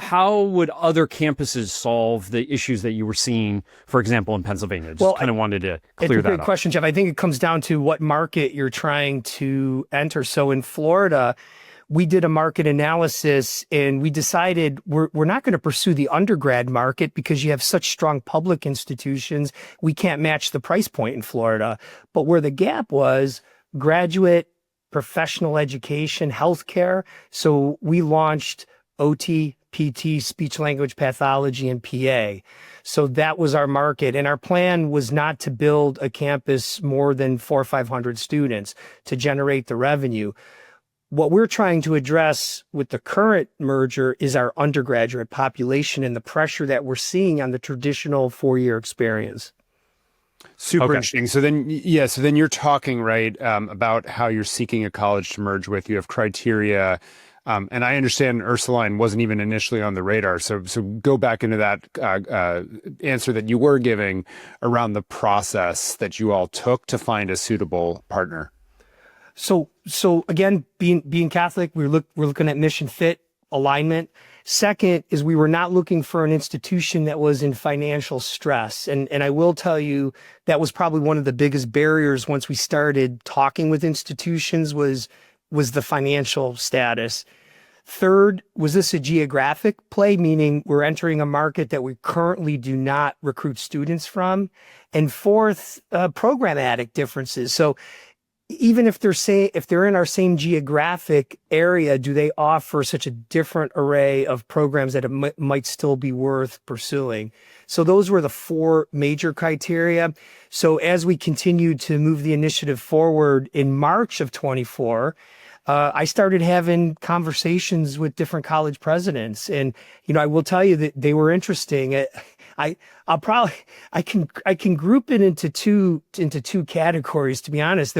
how would other campuses solve the issues that you were seeing, for example, in Pennsylvania? Just kind of wanted to clear It's a that great up. question, Jeff. I think it comes down to what market you're trying to enter. So in Florida, we did a market analysis and we decided we're not going to pursue the undergrad market because you have such strong public institutions. We can't match the price point in Florida. But where the gap was, graduate, professional education, healthcare. So we launched OT, PT, speech language pathology, and PA. So that was our market. And our plan was not to build a campus more than 400 or 500 students to generate the revenue. What we're trying to address with the current merger is our undergraduate population and the pressure that we're seeing on the traditional four-year experience. Super interesting. So then you're talking, right, about how you're seeking a college to merge with. You have criteria. And I understand Ursuline wasn't even initially on the radar. So go back into that answer that you were giving around the process that you all took to find a suitable partner. So again, being Catholic, we're looking at mission fit alignment. Second is we were not looking for an institution that was in financial stress. And I will tell you that was probably one of the biggest barriers once we started talking with institutions was the financial status. Third, was this a geographic play, meaning we're entering a market that we currently do not recruit students from? And fourth, programmatic differences. So even if they're in our same geographic area, do they offer such a different array of programs that it might still be worth pursuing? So those were the four major criteria. So as we continued to move the initiative forward in March of 24, I started having conversations with different college presidents, and I will tell you that they were interesting. I can group it into two categories. To be honest,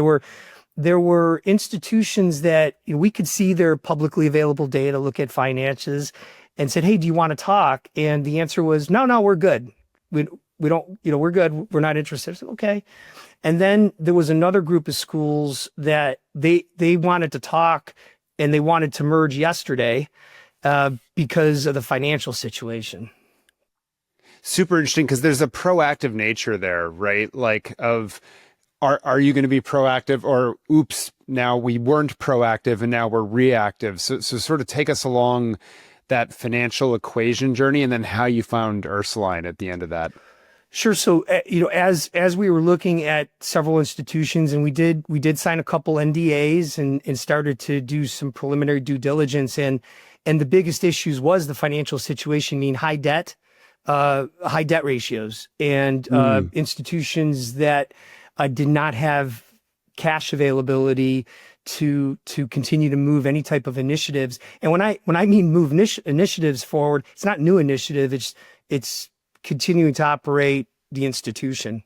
there were institutions that we could see their publicly available data, look at finances, and said, "Hey, do you want to talk?" And the answer was, "No, we're good. We don't, we're good. We're not interested." I said, "Okay." And then there was another group of schools that they wanted to talk and they wanted to merge yesterday because of the financial situation. Super interesting, because there's a proactive nature there, right? Like are you going to be proactive, or oops, now we weren't proactive and now we're reactive. So sort of take us along that financial equation journey and then how you found Ursuline at the end of that. Sure. So, as we were looking at several institutions, and we did sign a couple NDAs and started to do some preliminary due diligence, and the biggest issues was the financial situation, meaning high debt ratios, and institutions that did not have cash availability to continue to move any type of initiatives. And when I mean move initiatives forward, it's not new initiative. It's continuing to operate the institution.